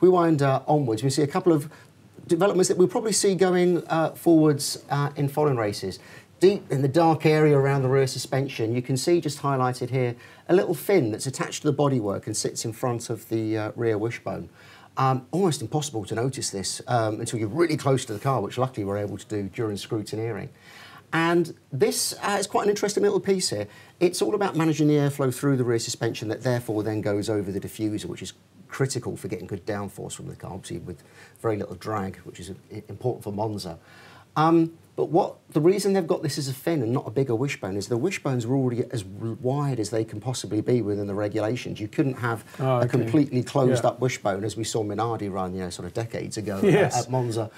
we wind onwards, we see a couple of developments that we'll probably see going forwards in foreign races. Deep in the dark area around the rear suspension, you can see just highlighted here a little fin that's attached to the bodywork and sits in front of the rear wishbone. Almost impossible to notice this until you're really close to the car, which luckily we're able to do during scrutineering. And this is quite an interesting little piece here. It's all about managing the airflow through the rear suspension that therefore then goes over the diffuser, which is critical for getting good downforce from the car, obviously with very little drag, which is important for Monza. But the reason they've got this as a fin and not a bigger wishbone is the wishbones are already as wide as they can possibly be within the regulations. You couldn't have a completely closed up wishbone as we saw Minardi run, sort of decades ago at Monza.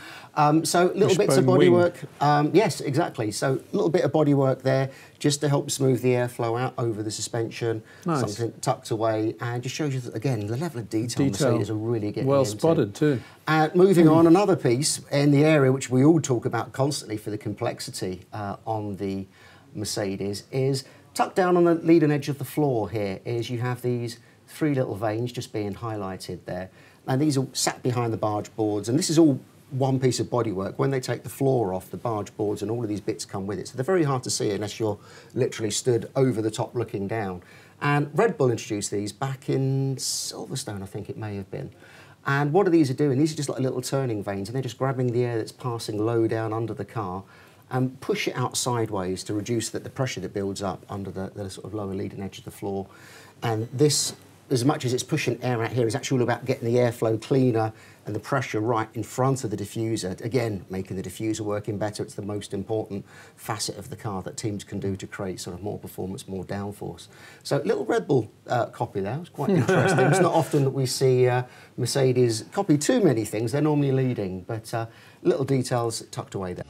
So little bits of bodywork. Yes, exactly. So a little bit of bodywork there just to help smooth the airflow out over the suspension. Nice. Something tucked away, and just shows you that, again, the level of detail Mercedes are really getting well into. spotted too. Moving on, another piece in the area which we all talk about constantly for the complexity on the Mercedes is tucked down on the leading edge of the floor here is you have these three little veins just being highlighted there. And these are sat behind the barge boards, and this is all one piece of bodywork. When they take the floor off, the barge boards and all of these bits come with it. So they're very hard to see unless you're literally stood over the top looking down. And Red Bull introduced these back in Silverstone, I think it may have been. And what these are doing, these are just like little turning vanes, and they're just grabbing the air that's passing low down under the car and push it out sideways to reduce the pressure that builds up under the sort of lower leading edge of the floor. And this, as much as it's pushing air out here, is actually all about getting the airflow cleaner and the pressure right in front of the diffuser. Again, making the diffuser working better. It's the most important facet of the car that teams can do to create sort of more performance, more downforce. So little Red Bull copy there. It was quite interesting. It's not often that we see Mercedes copy too many things. They're normally leading, but little details tucked away there.